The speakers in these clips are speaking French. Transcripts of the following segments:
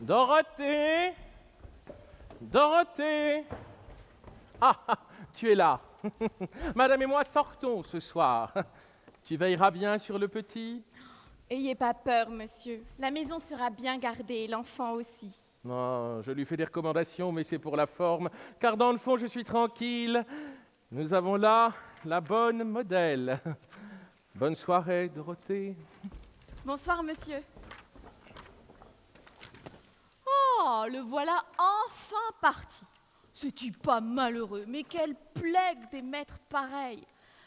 Dorothée! Dorothée! Tu es là. Madame et moi sortons ce soir. Tu veilleras bien sur le petit? Ayez pas peur, monsieur. La maison sera bien gardée, l'enfant aussi. Non, je lui fais des recommandations, mais c'est pour la forme, car dans le fond, je suis tranquille. Nous avons là la bonne modèle. Bonne soirée, Dorothée. Bonsoir, monsieur. Oh, le voilà enfin parti. C'est-tu pas malheureux? Mais quelle plague des maîtres pareils.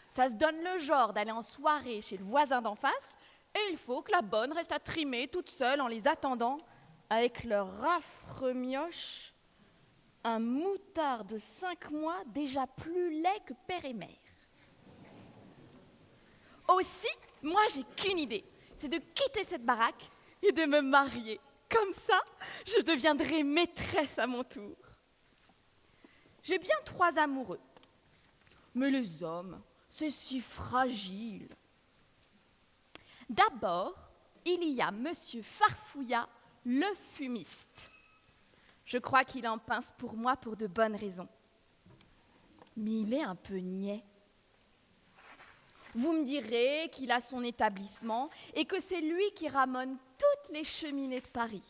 Ça se donne le genre d'aller en soirée chez le voisin d'en face, et il faut que la bonne reste à trimer toute seule en les attendant, avec leur affreux mioche, un moutard de 5 mois déjà plus laid que père et mère. Aussi, moi j'ai qu'une idée, c'est de quitter cette baraque et de me marier. Comme ça, je deviendrai maîtresse à mon tour. J'ai bien 3 amoureux, mais les hommes, c'est si fragile. D'abord, il y a Monsieur Farfouillat, le fumiste. Je crois qu'il en pince pour moi pour de bonnes raisons. Mais il est un peu niais. Vous me direz qu'il a son établissement et que c'est lui qui ramone toutes les cheminées de Paris.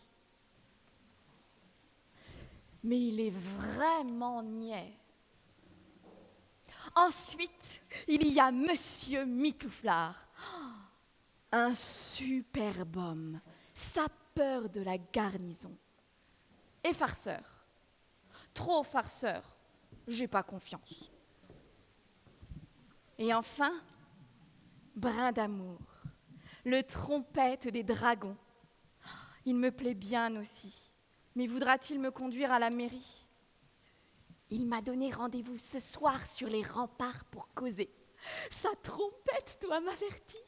Mais il est vraiment niais. Ensuite, il y a Monsieur Mitouflard, un superbe homme, sapeur de la garnison. Et farceur. Trop farceur, j'ai pas confiance. Et enfin, Brin d'amour, le trompette des dragons. Il me plaît bien aussi, mais voudra-t-il me conduire à la mairie? Il m'a donné rendez-vous ce soir sur les remparts pour causer. Sa trompette doit m'avertir.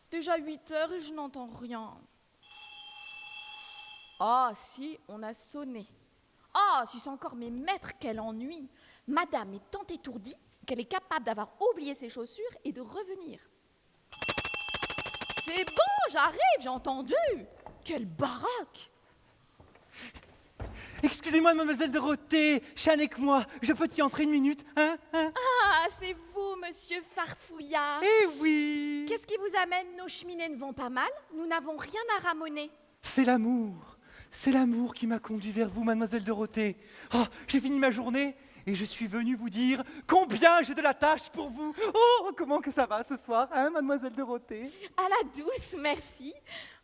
Déjà 8 heures et je n'entends rien. Ah si, on a sonné. Ah, si c'est encore mes maîtres, quel ennui. Madame est tant étourdie qu'elle est capable d'avoir oublié ses chaussures et de revenir. C'est bon, j'arrive, j'ai entendu. Quelle baraque. Excusez-moi, mademoiselle Dorothée, Chan avec moi, je peux y entrer une minute, hein? Ah, c'est vous, monsieur Farfouillat. Eh oui! Qu'est-ce qui vous amène? Nos cheminées ne vont pas mal, nous n'avons rien à ramoner. C'est l'amour qui m'a conduit vers vous, mademoiselle Dorothée. Oh, j'ai fini ma journée et je suis venu vous dire combien j'ai de la tâche pour vous. Oh, comment que ça va ce soir, hein, mademoiselle Dorothée? À la douce, merci.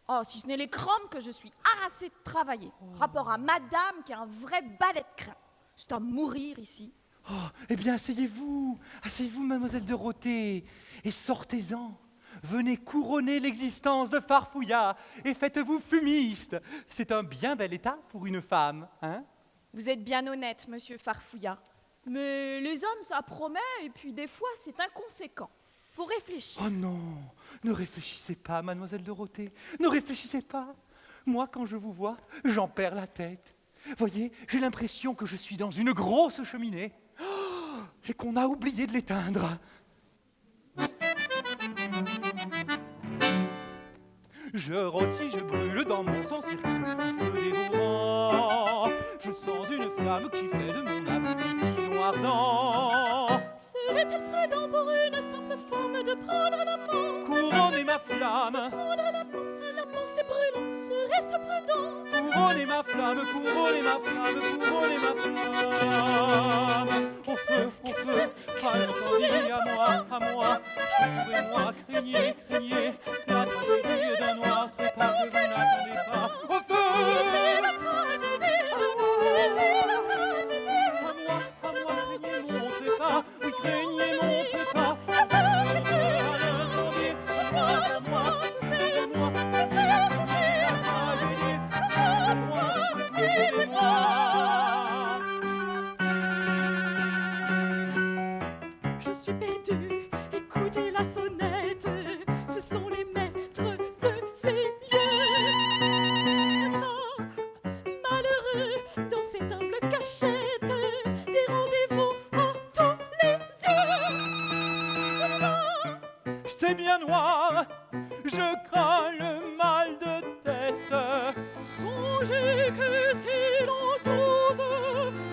Oh, si ce n'est les crampes que je suis harassée de travailler. Rapport à madame qui a un vrai balai de crin. C'est à mourir ici. Oh, eh bien, asseyez-vous, mademoiselle Dorothée, et sortez-en. Venez couronner l'existence de Farfouillat et faites-vous fumiste. C'est un bien bel état pour une femme, hein? Vous êtes bien honnête, monsieur Farfouillat. Mais les hommes, ça promet, et puis des fois, c'est inconséquent. Faut réfléchir. Oh non, ne réfléchissez pas, mademoiselle Dorothée, ne réfléchissez pas. Moi, quand je vous vois, j'en perds la tête. Voyez, j'ai l'impression que je suis dans une grosse cheminée et qu'on a oublié de l'éteindre. Je rôtis, je brûle dans mon sang circule un feu dévorant. Je sens une flamme qui fait de mon âme un tison ardent. Serait-il prudent pour une simple femme de prendre l'amant? Couronnez ma flamme, Prendre l'amant c'est brûlant, serait-ce prudent? couronnez ma flamme, couronnez ma flamme, couronnez ma flamme. Au feu, à l'incendie, à moi, suivez-moi, craignez, craignez, la tragédie d'un noir trépas que vous n'attendez pas. Au feu! C'est la tragédie, c'est la tragédie. À moi, craignez mon trépas, oui, craignez mon trépas. À moi, suivez-moi, c'est la tragédie. À moi, suivez-moi. Je suis perdue, écoutez la sonnette, ce sont les maîtres de ces lieux. Malheureux dans cette humble cachette, des rendez-vous en tous les yeux. C'est bien noir, je crains le mal de tête. sachez que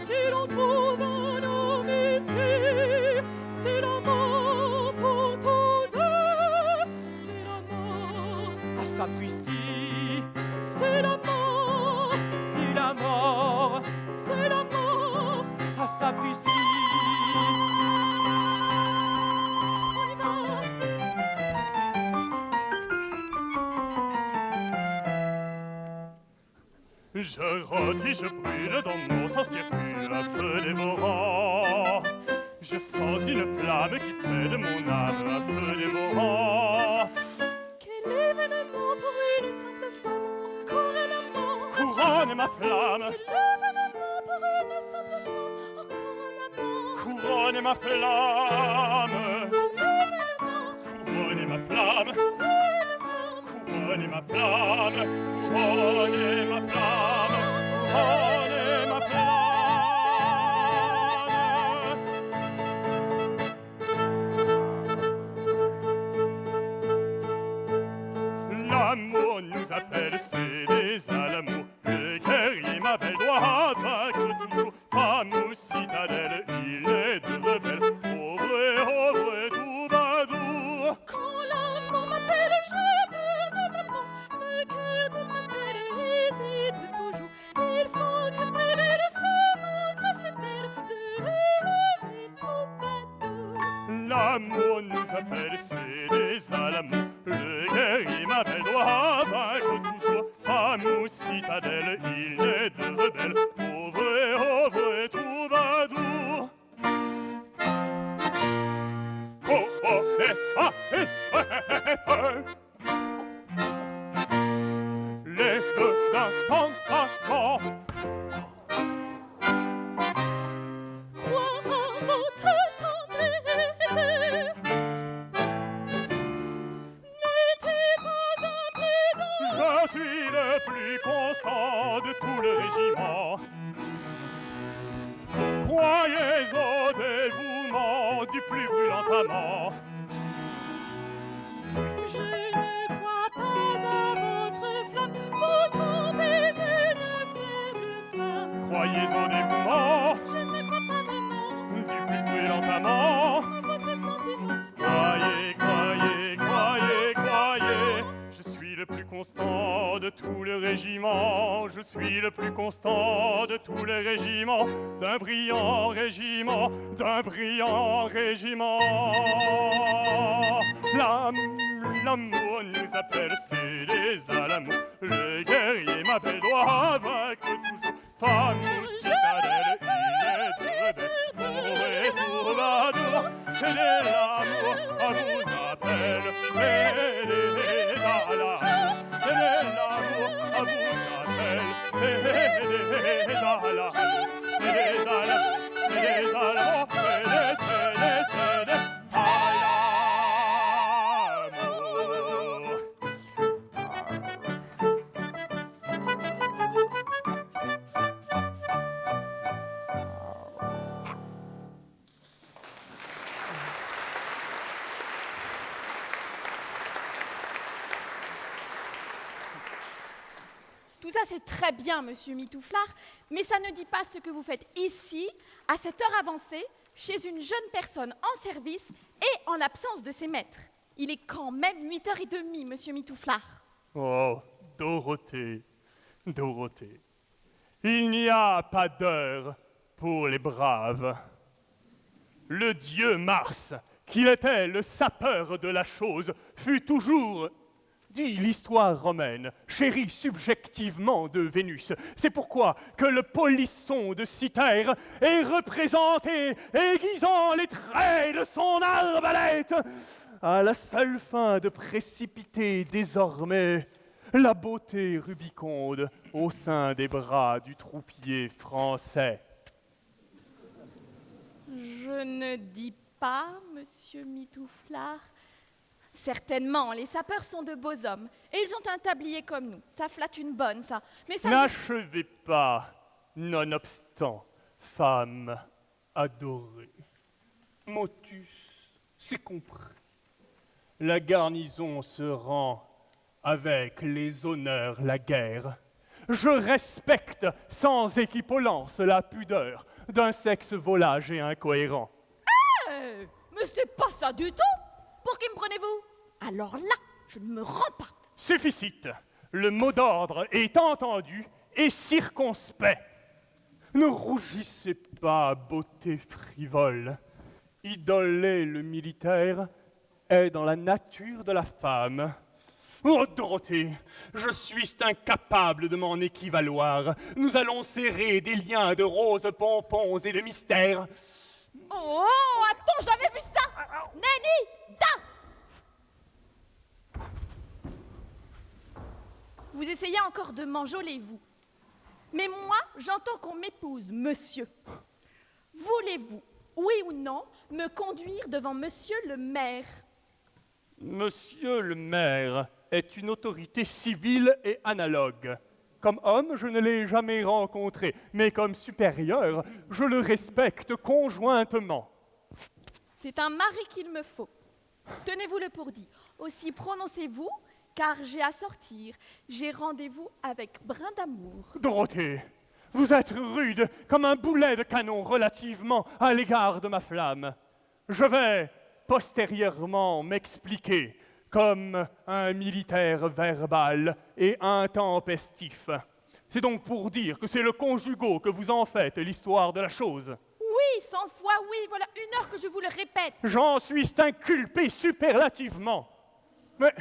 si l'on trouve un homme ici, c'est la mort pour tous deux, c'est la mort. À sapristi, C'est la mort, c'est la mort. c'est la mort. À sapristi. On y va. Je rôtis, je brûle dans mon sang circule un feu dévorant. Je sens une flamme qui fait de mon âme un feu dévorant. Quel événement pour une simple femme, encore un amant. Couronne ma flamme, Quel événement pour une simple femme, encore un amant. couronne ma flamme, Quel événement couronne ma flamme, pour une femme. couronne ma flamme, couronne ma flamme, couronne ma flamme. L'amour nous appelle, c'est des Alamos. Le guerrier ma belle doit vaincre toujours. Femme ou citadelle, il est de rebelle. Ouvrez, tout badou. Quand l'amour m'appelle, je donne l'amour. Le cœur de ma belle hésite toujours. Il faut que ma belle se montre fidèle. Le rêve est trop bateau. L'amour nous appelle, c'est des Alamos. Le guerrier ma belle doit vaincre toujours. Femme ou citadelle, il est de rebelle. Ouvrez, tout badou. Oh, oh, eh, ah, eh, les feux d'un pantalon. Crois en votre tendresse. N'étais pas imprudent. Je suis le plus constant de tout le régiment. Croyez au dévouement du plus brûlant amant. Je ne crois pas à votre flamme. Vous trompez une faible femme. Croyez au dévouement Je ne crois pas vraiment du plus brûlant amant. à votre sentiment. Croyez. Je suis le plus constant de tout le régiment. Je suis le plus constant de tout le régiment. D'un brillant régiment. L'amour nous appelle, c'est les Alamos. Le guerrier m'appelle, doit vaincre toujours. Femme ou citadelle, il est de rebelle. Pour l'amour, c'est de l'amour, à vous appelle. C'est les Alamos, c'est de l'amour, à vous appelle. C'est les Alamos, c'est les Alamos, c'est les Alamos, c'est les Alamos. Tout ça, c'est très bien, monsieur Mitouflard, mais ça ne dit pas ce que vous faites ici, à cette heure avancée, chez une jeune personne en service et en l'absence de ses maîtres. Il est quand même 8h30, monsieur Mitouflard. Oh, Dorothée, il n'y a pas d'heure pour les braves. Le dieu Mars, qu'il était le sapeur de la chose, fut toujours, dit l'histoire romaine, chéri subjectivement de Vénus. C'est pourquoi que le polisson de Cythère est représenté aiguisant les traits de son arbalète, à la seule fin de précipiter désormais la beauté rubiconde au sein des bras du troupier français. Je ne dis pas, monsieur Mitouflard. Certainement, les sapeurs sont de beaux hommes, et ils ont un tablier comme nous. Ça flatte une bonne, ça. Mais ça... N'achevez pas, nonobstant, femme adorée. Motus, c'est compris. La garnison se rend avec les honneurs la guerre. Je respecte sans équivalence la pudeur d'un sexe volage et incohérent. Mais c'est pas ça du tout. Pour qui me prenez-vous? Alors là, je ne me rends pas. Sufficite. Le mot d'ordre est entendu et circonspect. Ne rougissez pas, beauté frivole. Idoler le militaire est dans la nature de la femme. Oh, Dorothée, je suis incapable de m'en équivaloir. Nous allons serrer des liens de roses pompons et de mystère. Oh, attends, j'avais vu ça. Nenni, da. Vous essayez encore de m'enjôler, vous. Mais moi, j'entends qu'on m'épouse, monsieur. Voulez-vous, oui ou non, me conduire devant monsieur le maire? Monsieur le maire est une autorité civile et analogue. Comme homme, je ne l'ai jamais rencontré, mais comme supérieur, je le respecte conjointement. C'est un mari qu'il me faut. Tenez-vous-le pour dit. Aussi prononcez-vous, car j'ai à sortir. J'ai rendez-vous avec Brin d'Amour. Dorothée, vous êtes rude comme un boulet de canon relativement à l'égard de ma flamme. Je vais postérieurement m'expliquer comme un militaire verbal et intempestif. C'est donc pour dire que c'est le conjugal que vous en faites l'histoire de la chose. Oui, 100 fois oui, voilà 1 heure que je vous le répète. J'en suis inculpé superlativement. Mais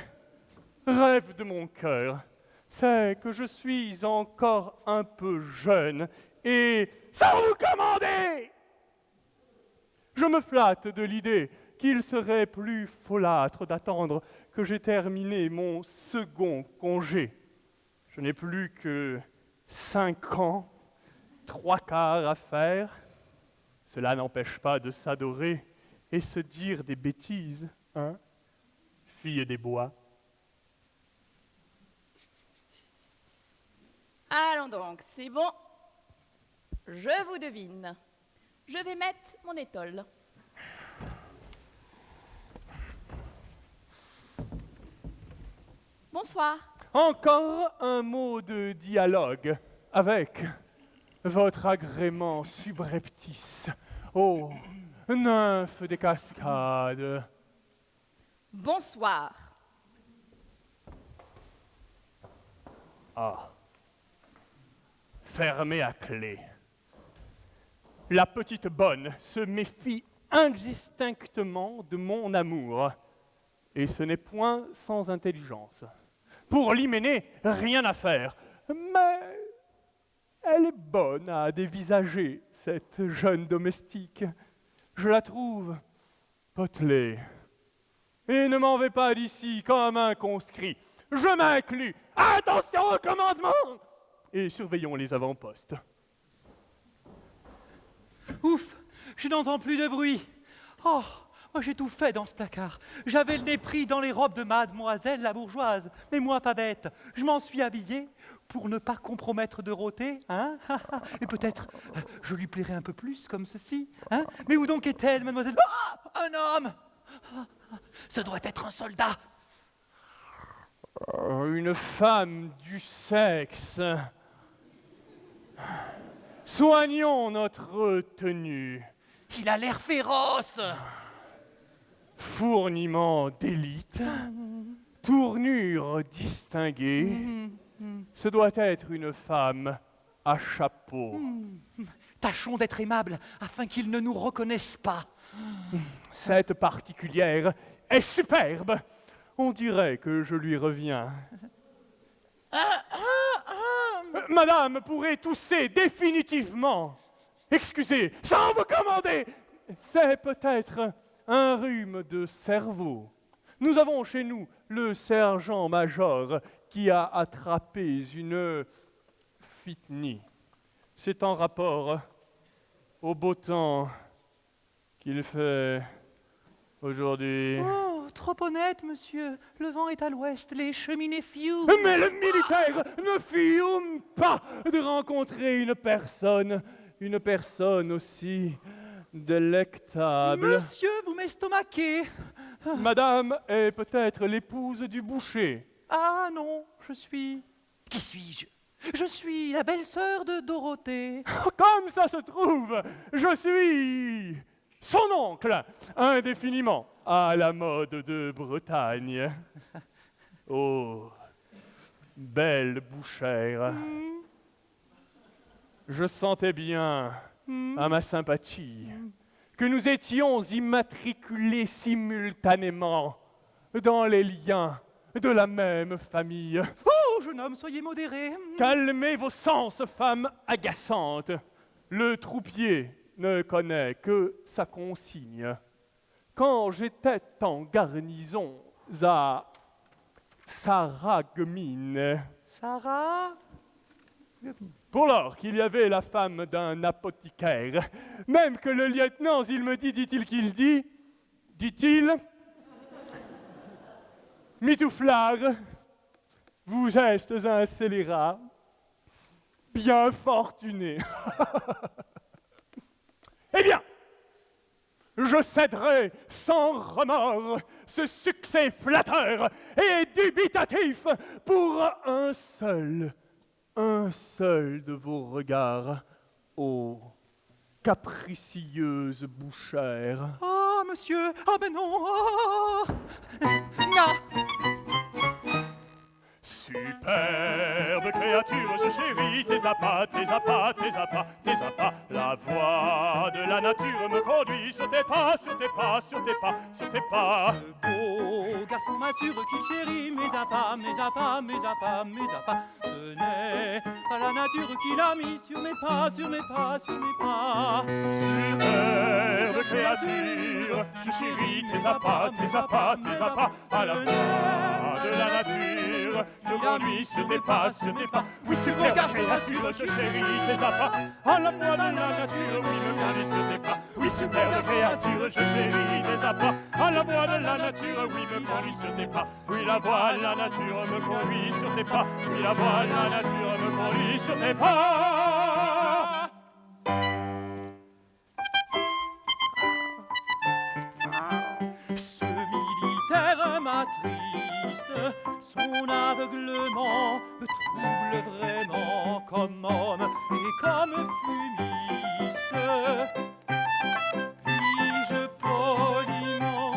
rêve de mon cœur, c'est que je suis encore un peu jeune et sans vous commander. Je me flatte de l'idée qu'il serait plus folâtre d'attendre que j'ai terminé mon second congé. Je n'ai plus que 5 ans, 3/4 à faire. Cela n'empêche pas de s'adorer et se dire des bêtises, hein, fille des bois. Allons donc, c'est bon. Je vous devine. Je vais mettre mon étole. Bonsoir. Encore un mot de dialogue avec votre agrément subreptice. Ô nymphe des cascades. Bonsoir. Ah. Fermé à clé. La petite bonne se méfie indistinctement de mon amour. Et ce n'est point sans intelligence. Pour l'hyménée, rien à faire. Mais elle est bonne à dévisager, cette jeune domestique. Je la trouve potelée. Et ne m'en vais pas d'ici comme un conscrit. Je m'inclus. Attention au commandement! Et surveillons les avant-postes. Ouf, je n'entends plus de bruit. Oh, moi j'ai tout fait dans ce placard. J'avais le nez pris dans les robes de mademoiselle la bourgeoise. Mais moi, pas bête, je m'en suis habillé pour ne pas compromettre Dorothée. Hein. Et peut-être je lui plairais un peu plus comme ceci. Hein. Mais où donc est-elle, mademoiselle? Ah, un homme! Ce doit être un soldat. Une femme du sexe. Soignons notre tenue. Il a l'air féroce. Fourniment d'élite, tournure distinguée. Ce doit être une femme à chapeau. Tâchons d'être aimables afin qu'il ne nous reconnaisse pas. Cette particulière est superbe. On dirait que je lui reviens. Madame pourrait tousser définitivement. Excusez, sans vous commander. C'est peut-être un rhume de cerveau. Nous avons chez nous le sergent-major qui a attrapé une phytnie. C'est en rapport au beau temps qu'il fait aujourd'hui. Oh, trop honnête, monsieur. Le vent est à l'ouest, les cheminées fument. Mais le militaire ne fume pas de rencontrer une personne aussi délectable. Monsieur, vous m'estomaquez. Madame est peut-être l'épouse du boucher. Ah non, je suis... Qui suis-je? Je suis la belle-sœur de Dorothée. Comme ça se trouve, je suis son oncle, indéfiniment à la mode de Bretagne. Oh, belle bouchère. Je sentais bien à ma sympathie que nous étions immatriculés simultanément dans les liens de la même famille. Oh, jeune homme, soyez modéré. Calmez vos sens, femme agaçante. Le troupier ne connaît que sa consigne. Quand j'étais en garnison à Sarreguemines, Sarah? pour lors qu'il y avait la femme d'un apothicaire, même que le lieutenant, il me dit-il qu'il dit-il, Mitouflard, vous êtes un scélérat bien fortuné. Eh bien, je céderai sans remords ce succès flatteur et dubitatif pour un seul de vos regards, ô capricieuse bouchère. Ah, monsieur, ah ben non, ah. Non. Superbe créature, je chéris tes appâts, tes appâts, tes appâts, tes appâts. La voix de la nature me conduit sur tes pas, sur tes pas, sur tes pas, sur tes pas. Ce beau garçon m'assure qu'il chérit mes appâts, mes appâts, mes appâts, mes appâts. Ce n'est pas la nature qui l'a mis sur mes pas, sur mes pas, sur mes pas. Superbe créature, je chéris tes appâts, tes appâts, tes appâts. À la voix de la nature me conduit sur tes pas, sur tes pas. Oui, superbe créature, je chéris tes appâts. À la voix de la nature, oui, me conduit sur tes pas. Oui, superbe créature, je chéris tes appâts. À la voix de la nature, oui, me conduit sur tes pas. Oui, la voix de la nature me conduit sur tes pas. Oui, la voix de la nature me conduit sur tes pas. Ce militaire m'attriste, son aveuglement me trouble vraiment comme homme et comme fumiste. Puis-je poliment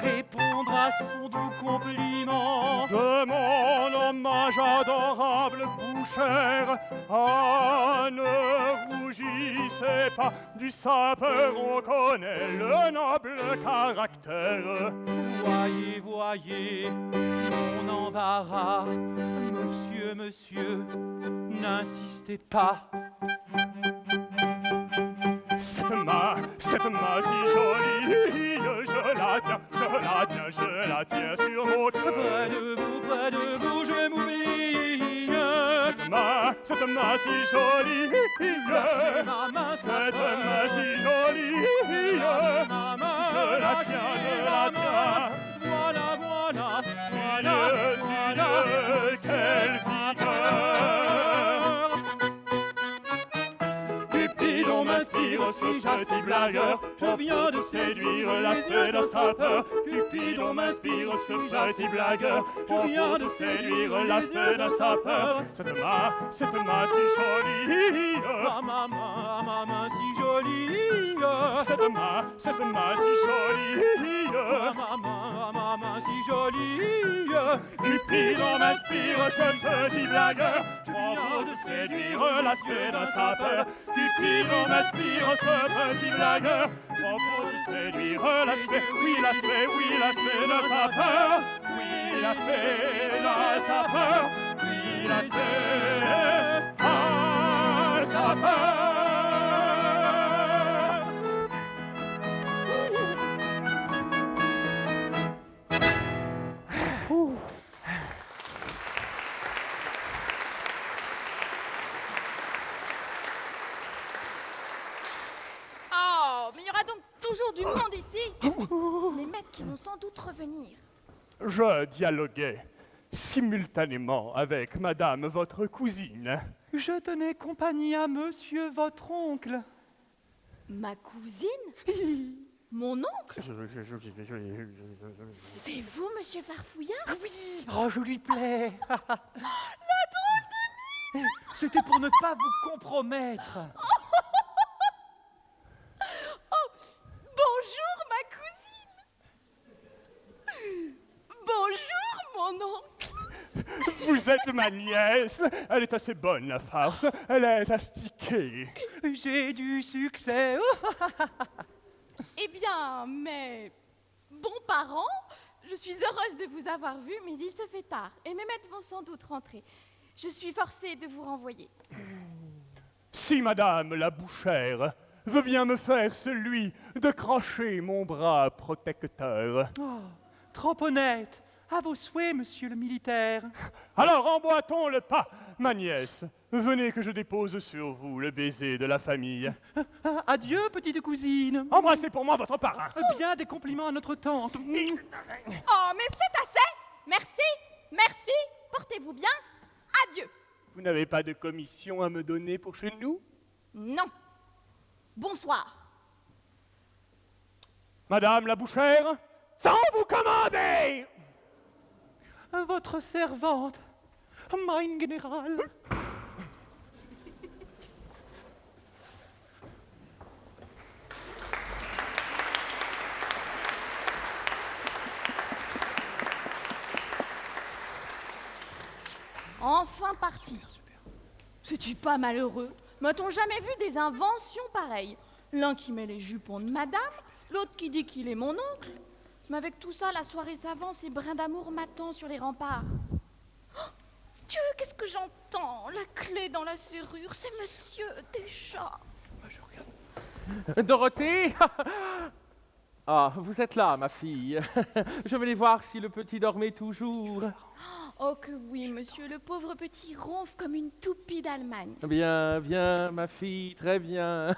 répondre à son doux compliment? De mon hommage adorable bouchère, ah, ne rougissez pas, du sapeur on connaît le noble caractère. Voyez, voyez, mon embarras, monsieur, monsieur, n'insistez pas. Cette main si jolie, je la tiens sur mon cœur. Près de vous, je m'oublie. Cette main si jolie, Ma main, cette main si jolie, je la tiens. Voilà, Quelle vigueur! Cupidon m'inspire ce petit blagueur, je viens de séduire l'aspect d'un sapeur. Cupidon m'inspire ce petit blagueur, je viens de séduire l'aspect d'un sapeur. Cette main si jolie, ma main si jolie. cette main si jolie, Ma main si jolie. Cupidon m'inspire ce petit blagueur, je viens de séduire l'aspect d'un sapeur. Cupidon m'inspire ce petit blagueur, propos de séduire l'aspect, oui l'aspect d'un sapeur, oui l'aspect d'un sapeur, oui l'aspect d'un sapeur. Oh, mais il y aura donc toujours du monde ici. Les maîtres qui vont sans doute revenir. Je dialoguais simultanément avec madame votre cousine. Je tenais compagnie à monsieur votre oncle. Ma cousine? Mon oncle? C'est vous, monsieur Farfouillard? Oui, oh, je lui plais. La drôle de C'était pour ne pas vous compromettre. Bonjour, ma cousine. Bonjour, mon oncle. Vous êtes ma nièce. Elle est assez bonne, la farce. Elle est astiquée. J'ai du succès. Eh bien, mes bons parents, je suis heureuse de vous avoir vu, mais il se fait tard et mes maîtres vont sans doute rentrer. Je suis forcée de vous renvoyer. Si madame la bouchère veut bien me faire celui de crocher mon bras protecteur. Oh, trop honnête. À vos souhaits, monsieur le militaire. Alors emboîtons le pas, ma nièce. Venez que je dépose sur vous le baiser de la famille. Adieu, petite cousine. Embrassez pour moi votre parrain. Bien des compliments à notre tante. Oh, mais c'est assez. Merci, merci. Portez-vous bien. Adieu. Vous n'avez pas de commission à me donner pour chez nous? Non. Bonsoir. Madame la bouchère, sans vous commander! Votre servante, mein Général. Enfin parti. C'est-tu pas malheureux? M'a-t-on jamais vu des inventions pareilles? L'un qui met les jupons de madame, l'autre qui dit qu'il est mon oncle. Mais avec tout ça, la soirée s'avance et Brin d'Amour m'attend sur les remparts. Oh, Dieu, qu'est-ce que j'entends? La clé dans la serrure, c'est monsieur, déjà. Dorothée? Ah, vous êtes là, ma fille. Je vais aller voir si le petit dormait toujours. Oh que oui, monsieur, le pauvre petit ronfle comme une toupie d'Allemagne. Bien, bien, ma fille, très bien.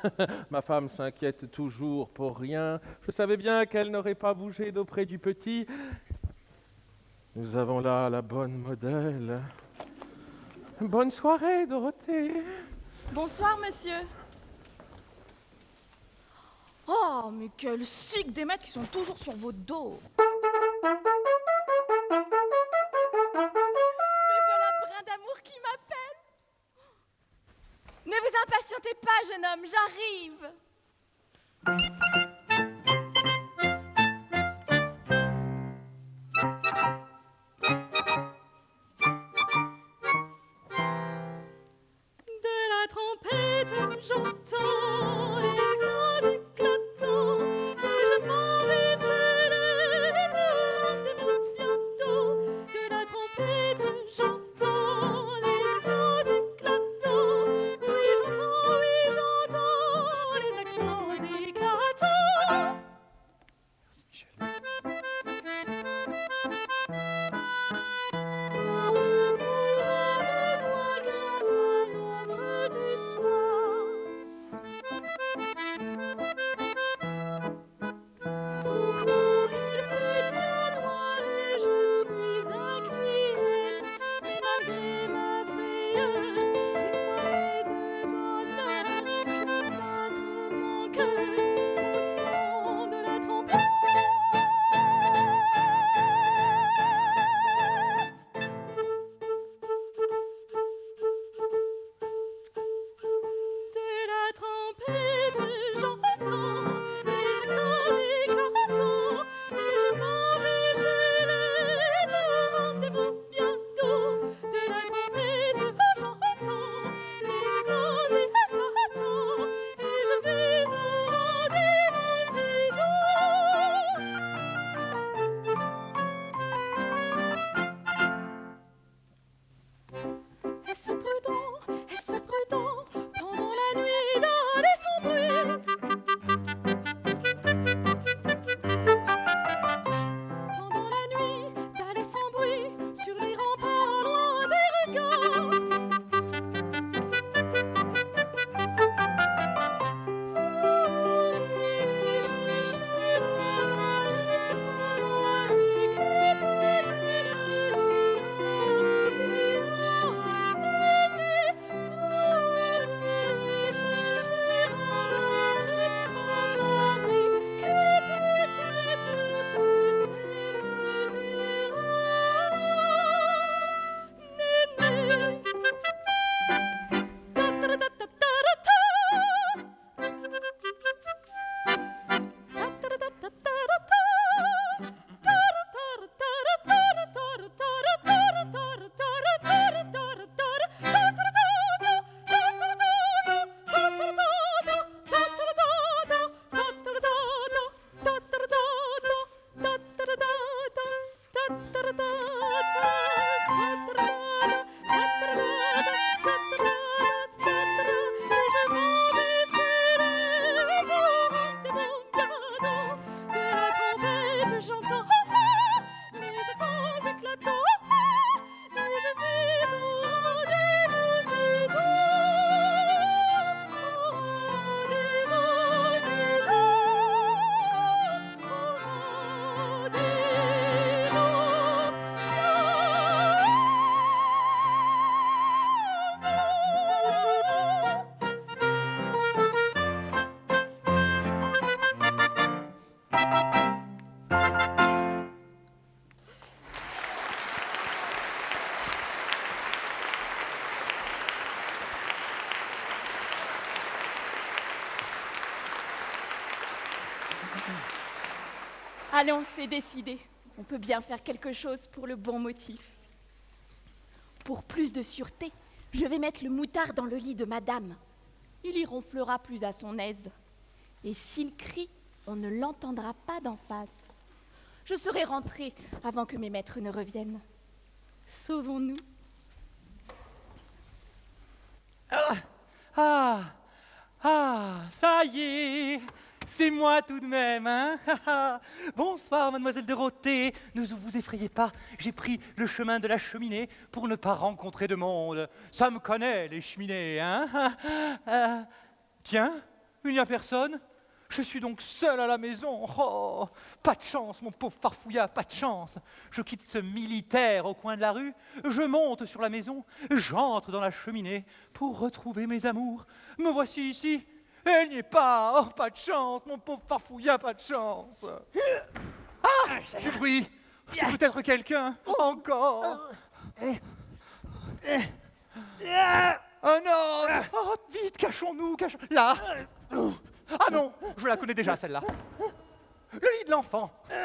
Ma femme s'inquiète toujours pour rien. Je savais bien qu'elle n'aurait pas bougé d'auprès du petit. Nous avons là la bonne modèle. Bonne soirée, Dorothée. Bonsoir, monsieur. Oh, mais quel sick des maîtres qui sont toujours sur votre dos. D'amour qui m'appelle. Ne vous impatientez pas, jeune homme, j'arrive. De la trompette, j'entends les accents éclatants. Je m'en vais seul et tout bientôt. De la trompette, j'entends les accents éclatants. Oui, j'entends les accents éclatants. Merci, Michel. Allons, c'est décidé. On peut bien faire quelque chose pour le bon motif. Pour plus de sûreté, je vais mettre le moutard dans le lit de madame. Il y ronflera plus à son aise. Et s'il crie, on ne l'entendra pas d'en face. Je serai rentrée avant que mes maîtres ne reviennent. Sauvons-nous. Ça y est, c'est moi tout de même, hein. Bonsoir, mademoiselle Dorothée. Ne vous effrayez pas, j'ai pris le chemin de la cheminée pour ne pas rencontrer de monde. Ça me connaît, les cheminées, hein. Tiens, il n'y a personne. Je suis donc seul à la maison. Oh, pas de chance, mon pauvre farfouillat, pas de chance. Je quitte ce militaire au coin de la rue, je monte sur la maison, j'entre dans la cheminée pour retrouver mes amours. Me voici ici. Elle n'y est pas. Oh, pas de chance, mon pauvre farfouillat, pas de chance. Ah, du bruit. C'est peut-être quelqu'un. Encore. Oh non. Oh, vite, cachons-nous. Là. Ah non, je la connais déjà, celle-là. Le lit de l'enfant. 1000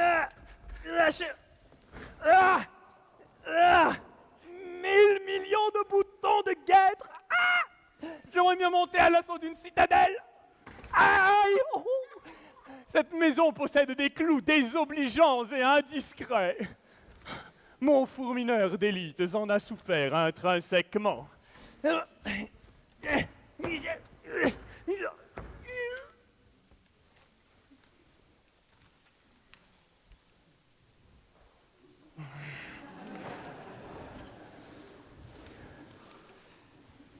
millions de boutons de guêtre. J'aimerais mieux monter à l'assaut d'une citadelle. Aïe! Cette maison possède des clous désobligeants et indiscrets. Mon fourmineur d'élite en a souffert intrinsèquement.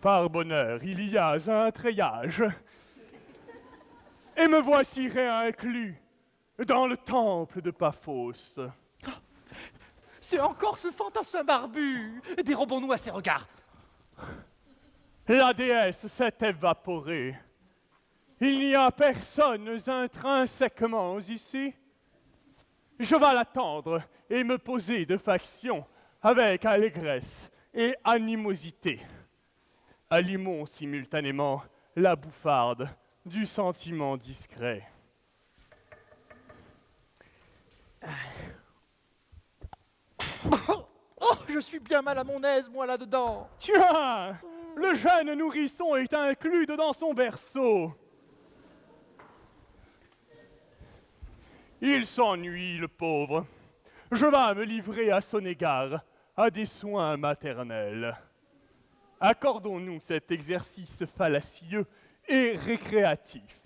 Par bonheur, il y a un treillage. Et me voici réinclus dans le temple de Paphos. C'est encore ce fantassin barbu. Dérobons-nous à ses regards. La déesse s'est évaporée. Il n'y a personne intrinsèquement ici. Je vais l'attendre et me poser de faction avec allégresse et animosité. Allumons simultanément la bouffarde du sentiment discret. Oh, je suis bien mal à mon aise, moi, là-dedans. Tiens, le jeune nourrisson est inclus dans son berceau. Il s'ennuie, le pauvre. Je vais me livrer à son égard, à des soins maternels. Accordons-nous cet exercice fallacieux et récréatif.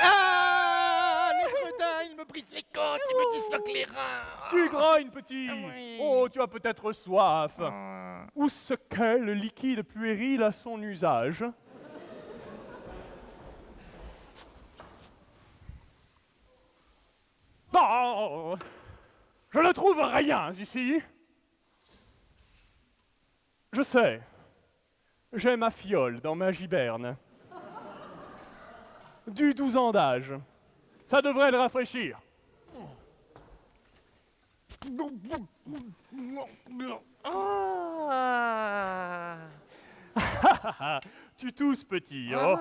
Ah, le gredin, il me brise les côtes, il me disloque les reins. Tu grognes, petit. Oui. Oh, tu as peut-être soif. Ou ce qu'est le liquide puéril à son usage. Non, je ne trouve rien ici. Je sais, j'ai ma fiole dans ma giberne. Du 12 ans d'âge. Ça devrait le rafraîchir. Ah. Tu tousses, petit. Oh.